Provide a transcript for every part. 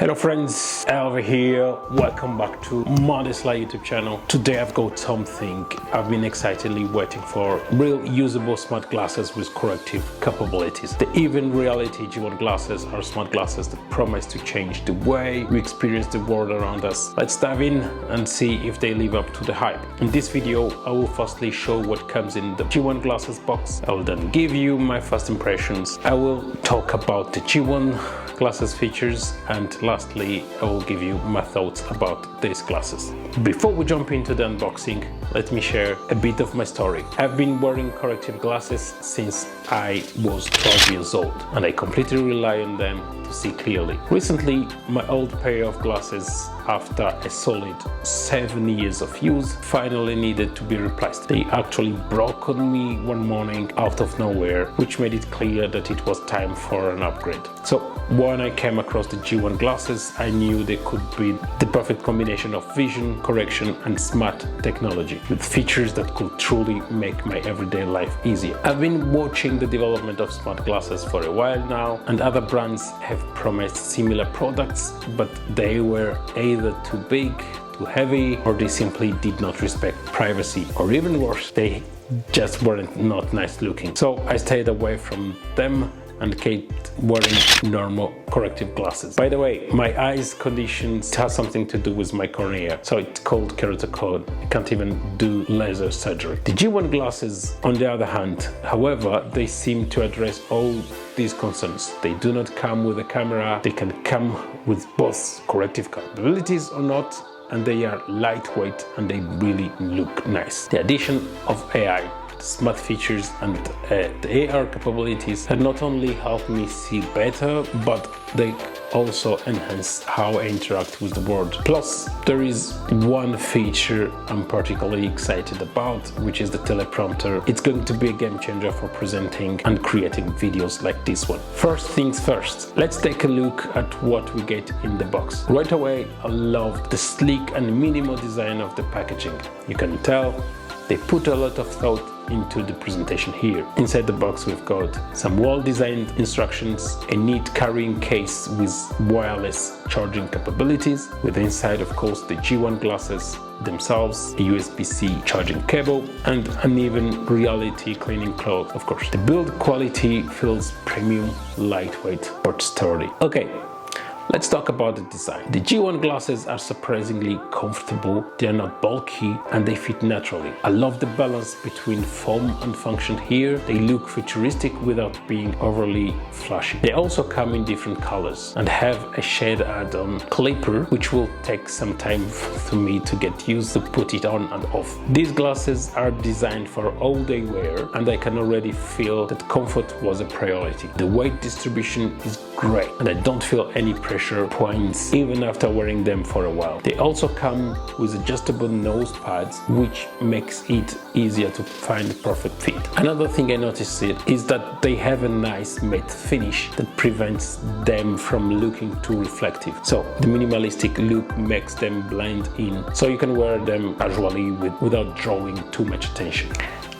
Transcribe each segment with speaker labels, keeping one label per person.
Speaker 1: Hello friends, Elva here. Welcome back to Modestly YouTube channel. Today I've got something I've been excitedly waiting for. Real usable smart glasses with corrective capabilities. The Even Reality G1 glasses are smart glasses that promise to change the way we experience the world around us. Let's dive in and see if they live up to the hype. In this video, I will firstly show what comes in the G1 glasses box. I will then give you my first impressions. I will talk about the G1 glasses features, and lastly I will give you my thoughts about these glasses. Before we jump into the unboxing, let me share a bit of my story. I've been wearing corrective glasses since I was 12 years old, and I completely rely on them to see clearly. Recently, my old pair of glasses, after a solid 7 years of use, finally needed to be replaced. They actually broke on me one morning out of nowhere, which made it clear that it was time for an upgrade. So when I came across the G1 glasses, I knew they could be the perfect combination of vision, correction and smart technology, with features that could truly make my everyday life easier. I've been watching the development of smart glasses for a while now, and other brands have promised similar products, but they were either too big, too heavy, or they simply did not respect privacy, or even worse, they just weren't not nice looking. So I stayed away from them and kept wearing normal corrective glasses. By the way, my eyes conditions has something to do with my cornea, so it's called keratoconus. I can't even do laser surgery. The G1 glasses, on the other hand, however, they seem to address all these concerns. They do not come with a camera, they can come with both corrective capabilities or not, and they are lightweight and they really look nice. The addition of AI, smart features and the AR capabilities have not only helped me see better, but they also enhance how I interact with the world. Plus, there is one feature I'm particularly excited about, which is the teleprompter. It's going to be a game changer for presenting and creating videos like this one. First things first, let's take a look at what we get in the box. Right away, I loved the sleek and minimal design of the packaging. You can tell they put a lot of thought into the presentation here. Inside the box we've got some well-designed instructions, a neat carrying case with wireless charging capabilities, with inside of course the G1 glasses themselves, a USB-C charging cable, and an Even Reality cleaning cloth, of course. The build quality feels premium, lightweight, but sturdy. Okay, let's talk about the design. The G1 glasses are surprisingly comfortable, they are not bulky, and they fit naturally. I love the balance between form and function here. They look futuristic without being overly flashy. They also come in different colors and have a shade add-on clipper, which will take some time for me to get used to put it on and off. These glasses are designed for all-day wear, and I can already feel that comfort was a priority. The weight distribution is great, and I don't feel any pressure points even after wearing them for a while. They also come with adjustable nose pads, which makes it easier to find the perfect fit. Another thing I noticed is that they have a nice matte finish that prevents them from looking too reflective. So the minimalistic look makes them blend in, so you can wear them casually without drawing too much attention.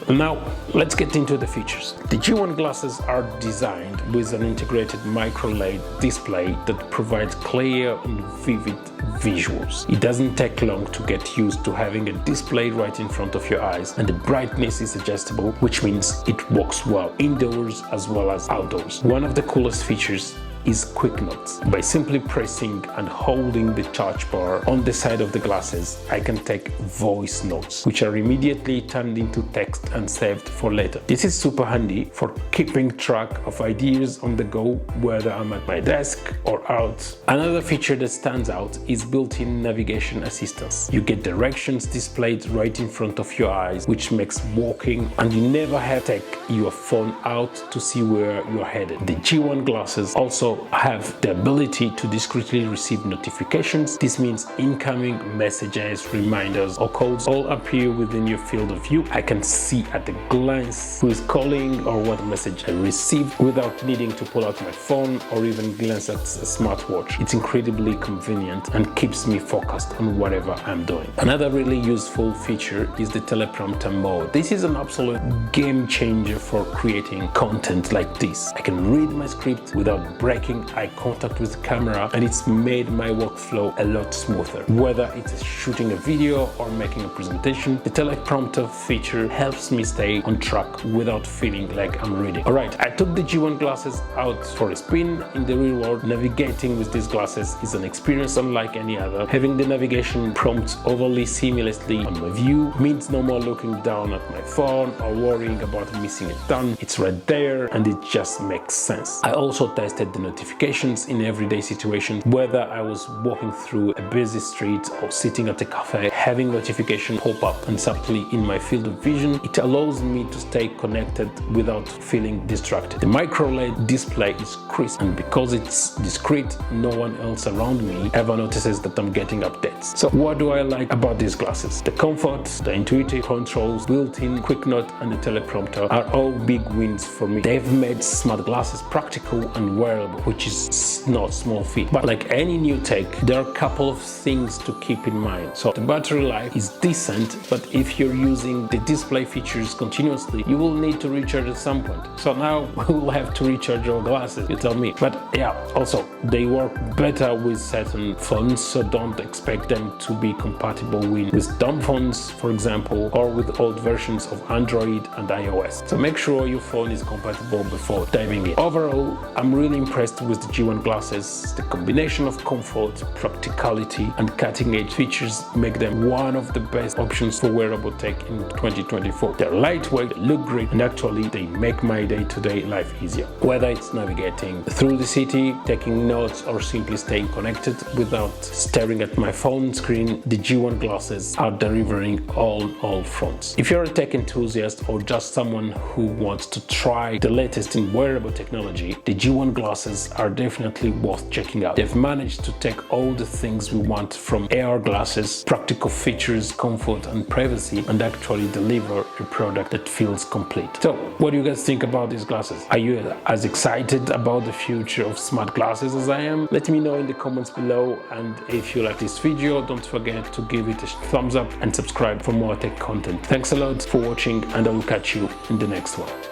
Speaker 1: Now, let's get into the features. The G1 glasses are designed with an integrated micro-LED display that provides clear and vivid visuals. It doesn't take long to get used to having a display right in front of your eyes, and the brightness is adjustable, which means it works well indoors as well as outdoors. One of the coolest features is quick notes. By simply pressing and holding the touch bar on the side of the glasses, I can take voice notes, which are immediately turned into text and saved for later. This is super handy for keeping track of ideas on the go, whether I'm at my desk or out. Another feature that stands out is built-in navigation assistance. You get directions displayed right in front of your eyes, which makes walking, and you never have to take your phone out to see where you're headed. The G1 glasses also have the ability to discreetly receive notifications. This means incoming messages, reminders, or codes all appear within your field of view. I can see at a glance who is calling or what message I received without needing to pull out my phone or even glance at a smartwatch. It's incredibly convenient and keeps me focused on whatever I'm doing. Another really useful feature is the teleprompter mode. This is an absolute game changer for creating content like this. I can read my script without breaking making eye contact with the camera, and it's made my workflow a lot smoother. Whether it's shooting a video or making a presentation, the teleprompter feature helps me stay on track without feeling like I'm reading. Alright, I took the G1 glasses out for a spin. In the real world, navigating with these glasses is an experience unlike any other. Having the navigation prompt overly seamlessly on my view means no more looking down at my phone or worrying about missing a ton. It's right there and it just makes sense. I also tested the notifications in everyday situations, whether I was walking through a busy street or sitting at a cafe. Having notification pop up and subtly in my field of vision, it allows me to stay connected without feeling distracted. The micro LED display is crisp, and because it's discreet, no one else around me ever notices that I'm getting updates. So what do I like about these glasses? The comfort, the intuitive controls, built-in quick note, and the teleprompter are all big wins for me. They've made smart glasses practical and wearable, which is not small feat. But like any new tech, there are a couple of things to keep in mind. So the battery life is decent, but if you're using the display features continuously, you will need to recharge at some point. So now we will have to recharge our glasses, you tell me. But yeah, also they work better with certain phones, so don't expect them to be compatible with dumb phones, for example, or with old versions of Android and iOS. So make sure your phone is compatible before diving in. Overall, I'm really impressed with the G1 glasses. The combination of comfort, practicality, and cutting-edge features make them one of the best options for wearable tech in 2024. They're lightweight, they look great, and actually they make my day-to-day life easier. Whether it's navigating through the city, taking notes, or simply staying connected without staring at my phone screen, the G1 glasses are delivering on all fronts. If you're a tech enthusiast or just someone who wants to try the latest in wearable technology, the G1 glasses are definitely worth checking out. They've managed to take all the things we want from AR glasses, practical features, comfort, and privacy, and actually deliver a product that feels complete. So, what do you guys think about these glasses? Are you as excited about the future of smart glasses as I am? Let me know in the comments below, and if you like this video, don't forget to give it a thumbs up and subscribe for more tech content. Thanks a lot for watching, and I will catch you in the next one.